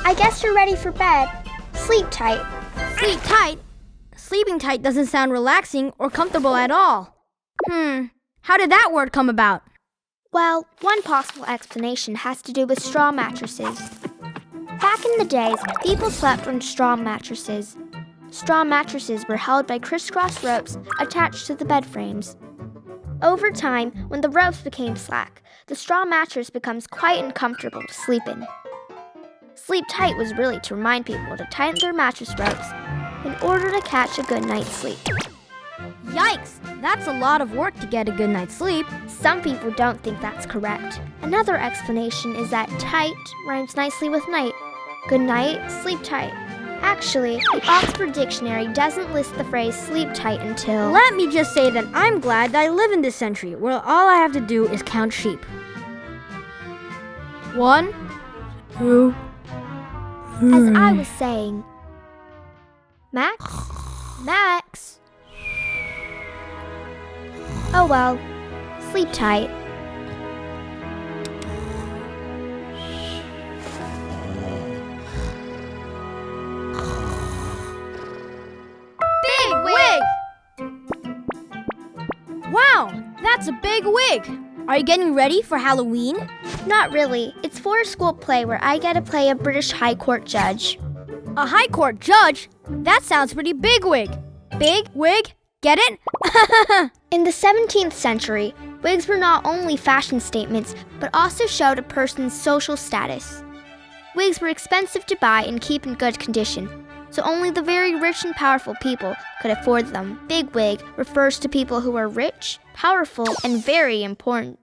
I guess you're ready for bed. Sleep tight. Sleep tight? Sleeping tight doesn't sound relaxing or comfortable at all. How did that word come about? Well, one possible explanation has to do with straw mattresses. Back in the days, people slept on straw mattresses. Straw mattresses were held by crisscross ropes attached to the bed frames. Over time, when the ropes became slack, the straw mattress becomes quite uncomfortable to sleep in. Sleep tight was really to remind people to tighten their mattress ropes in order to catch a good night's sleep. Yikes! That's a lot of work to get a good night's sleep. Some people don't think that's correct. Another explanation is that tight rhymes nicely with night. Good night, sleep tight. Actually, the Oxford Dictionary doesn't list the phrase sleep tight until... Let me just say that I'm glad that I live in this century where all I have to do is count sheep. 1, 2, 3. As I was saying... Max? Max? Oh well, sleep tight. Bigwig! Wow, that's a big wig! Are you getting ready for Halloween? Not really. It's for a school play where I get to play a British High Court judge. A High Court judge? That sounds pretty bigwig. Big wig? Get it? In the 17th century, wigs were not only fashion statements, but also showed a person's social status. Wigs were expensive to buy and keep in good condition, so only the very rich and powerful people could afford them. Bigwig refers to people who are rich, powerful, and very important.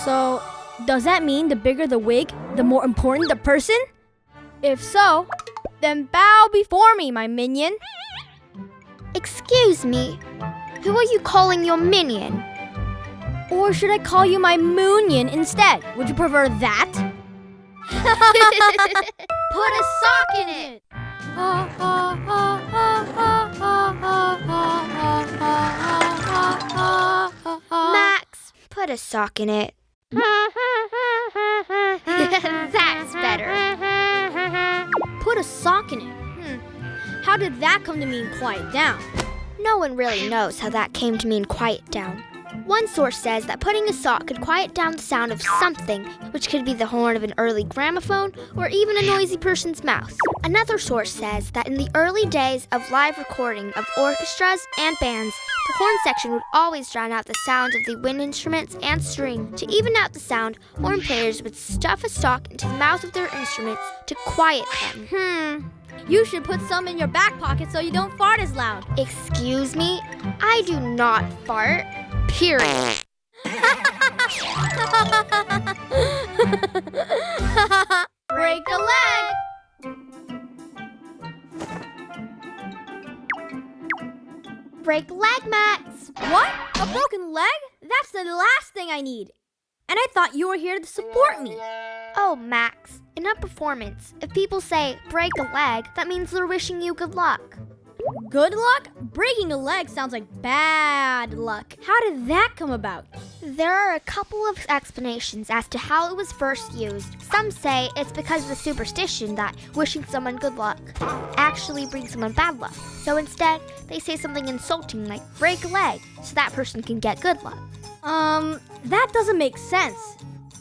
So, does that mean the bigger the wig, the more important the person? If so, then bow before me, my minion. Excuse me, who are you calling your minion? Or should I call you my moonion instead? Would you prefer that? Put a sock in it! Max, put a sock in it. That's better. Put a sock in it. How did that come to mean quiet down? No one really knows how that came to mean quiet down. One source says that putting a sock could quiet down the sound of something, which could be the horn of an early gramophone or even a noisy person's mouth. Another source says that in the early days of live recording of orchestras and bands, the horn section would always drown out the sound of the wind instruments and string. To even out the sound, horn players would stuff a sock into the mouth of their instruments to quiet them. You should put some in your back pocket so you don't fart as loud. Excuse me? I do not fart. Period. Break a leg! Break leg, Max. What? A broken leg? That's the last thing I need. And I thought you were here to support me. Oh, Max, in a performance, if people say break a leg, that means they're wishing you good luck. Good luck? Breaking a leg sounds like bad luck. How did that come about? There are a couple of explanations as to how it was first used. Some say it's because of the superstition that wishing someone good luck actually brings someone bad luck. So instead, they say something insulting like break a leg so that person can get good luck. That doesn't make sense.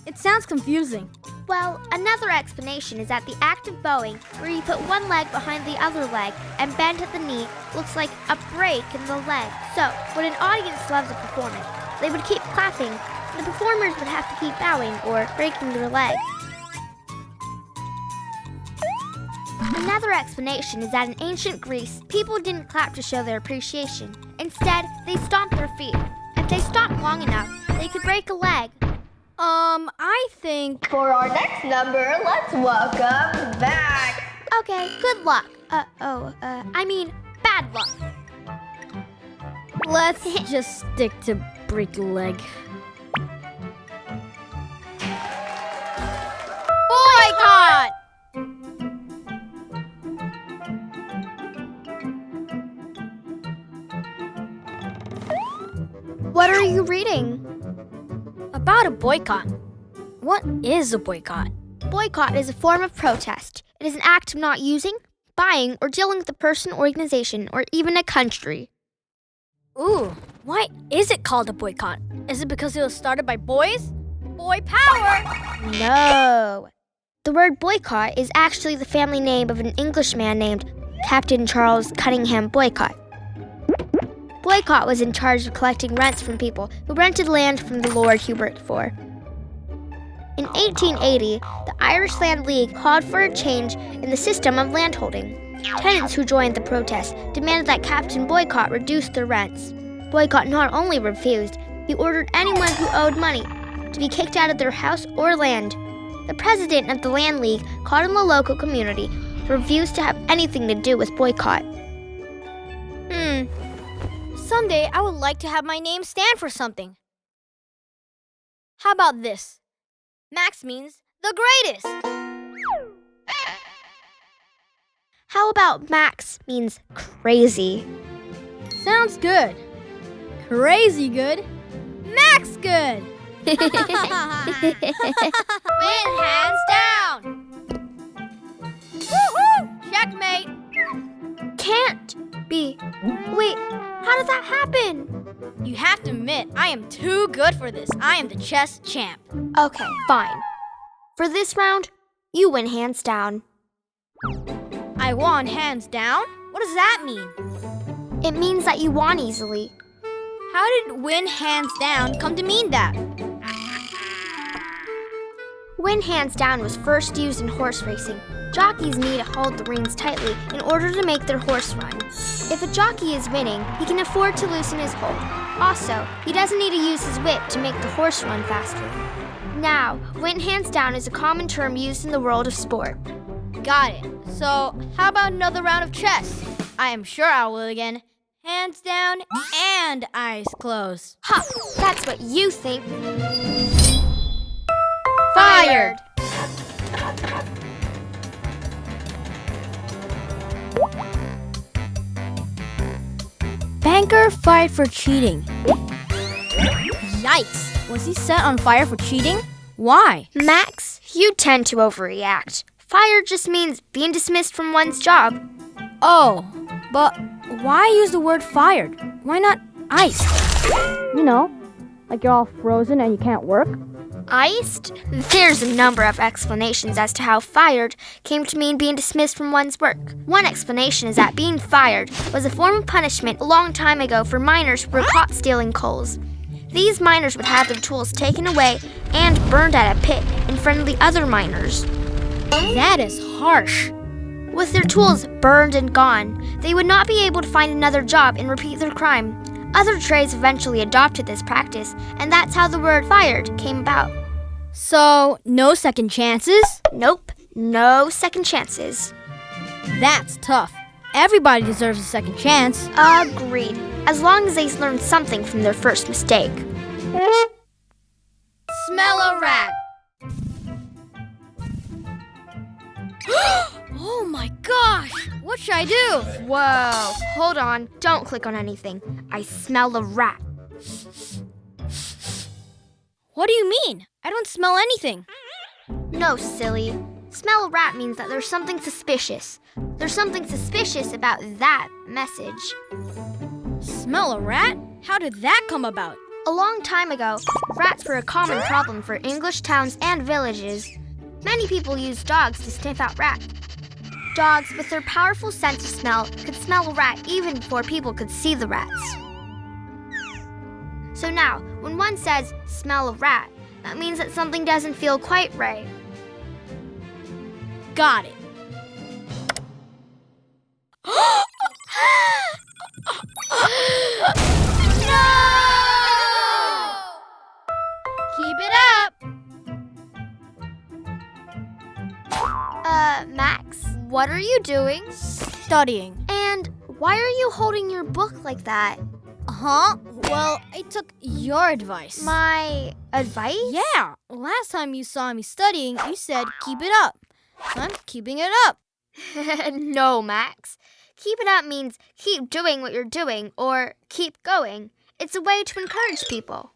It sounds confusing. Well, another explanation is that the act of bowing, where you put one leg behind the other leg and bend at the knee, looks like a break in the leg. So, when an audience loves a performance, they would keep clapping, and the performers would have to keep bowing or breaking their leg. Another explanation is that in ancient Greece, people didn't clap to show their appreciation. Instead, they stomped their feet. If they stomped long enough, they could break a leg. I think... For our next number, let's welcome back. Okay, good luck. I mean, bad luck. Let's just stick to break a leg. Boycott! What are you reading? About a boycott. what is a boycott? Boycott is a form of protest. It is an act of not using, buying, or dealing with a person, organization, or even a country. Ooh, why is it called a boycott? Is it because it was started by boys? Boy power! No. The word boycott is actually the family name of an Englishman named Captain Charles Cunningham Boycott. Boycott was in charge of collecting rents from people who rented land from the lord he worked for. In 1880, the Irish Land League called for a change in the system of landholding. Tenants who joined the protest demanded that Captain Boycott reduce their rents. Boycott not only refused, he ordered anyone who owed money to be kicked out of their house or land. The president of the Land League called on the local community to refuse to have anything to do with Boycott. Someday I would like to have my name stand for something. How about this? Max means the greatest. How about Max means crazy? Sounds good. Crazy good. Max good. Win hands down. Woohoo! Checkmate. Can't be. Wait, how did that happen? You have to admit, I am too good for this. I am the chess champ. Okay, fine. For this round, you win hands down. I won hands down? What does that mean? It means that you won easily. How did win hands down come to mean that? Win hands down was first used in horse racing. Jockeys need to hold the reins tightly in order to make their horse run. If a jockey is winning, he can afford to loosen his hold. Also, he doesn't need to use his whip to make the horse run faster. Now, win hands down is a common term used in the world of sport. Got it. So, how about another round of chess? I am sure I will again. Hands down and eyes closed. Ha! That's what you think. Fired! Banker fired for cheating. Yikes! Was he set on fire for cheating? Why? Max, you tend to overreact. Fired just means being dismissed from one's job. Oh, but why use the word fired? Why not iced? You know, like you're all frozen and you can't work. Iced? There's a number of explanations as to how fired came to mean being dismissed from one's work. One explanation is that being fired was a form of punishment a long time ago for miners who were caught stealing coals. These miners would have their tools taken away and burned at a pit in front of the other miners. That is harsh. With their tools burned and gone, they would not be able to find another job and repeat their crime. Other trades eventually adopted this practice, and that's how the word fired came about. So, no second chances? Nope, no second chances. That's tough. Everybody deserves a second chance. Agreed, as long as they learn something from their first mistake. Smell a rat. Oh my gosh! What should I do? Whoa, hold on, don't click on anything. I smell a rat. What do you mean? I don't smell anything. No, silly. Smell a rat means that there's something suspicious. There's something suspicious about that message. Smell a rat? How did that come about? A long time ago, rats were a common problem for English towns and villages. Many people used dogs to sniff out rats. Dogs, with their powerful sense of smell, could smell a rat even before people could see the rats. So now, when one says, smell a rat, that means that something doesn't feel quite right. Got it. No! Keep it up! Max, what are you doing? Studying. And why are you holding your book like that? Huh? Well, I took your advice. My advice? Yeah. Last time you saw me studying, you said keep it up. I'm keeping it up. No, Max. Keep it up means keep doing what you're doing or keep going. It's a way to encourage people.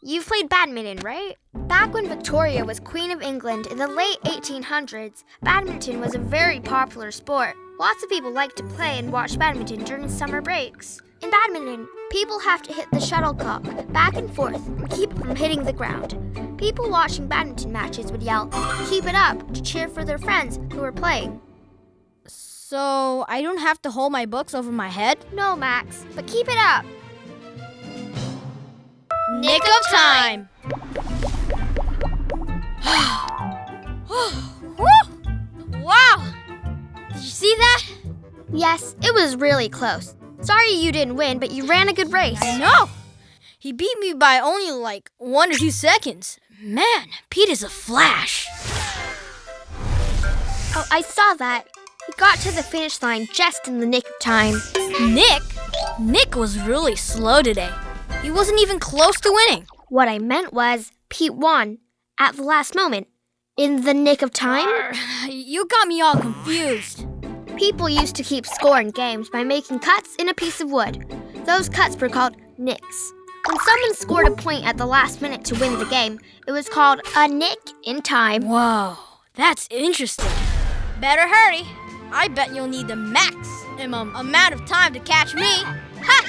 You've played badminton, right? Back when Victoria was Queen of England in the late 1800s, badminton was a very popular sport. Lots of people like to play and watch badminton during summer breaks. In badminton, people have to hit the shuttlecock back and forth and keep it from hitting the ground. People watching badminton matches would yell, "Keep it up," to cheer for their friends who were playing. So I don't have to hold my books over my head? No, Max, but keep it up. Nick of time! Wow! Did you see that? Yes, it was really close. Sorry you didn't win, but you ran a good race. I know! He beat me by only like 1 or 2 seconds. Man, Pete is a flash. Oh, I saw that. He got to the finish line just in the nick of time. Nick? Nick was really slow today. He wasn't even close to winning. What I meant was Pete won at the last moment. In the nick of time? You got me all confused. People used to keep score in games by making cuts in a piece of wood. Those cuts were called nicks. When someone scored a point at the last minute to win the game, it was called a nick in time. Whoa, that's interesting. Better hurry. I bet you'll need the maximum amount of time to catch me. Ha!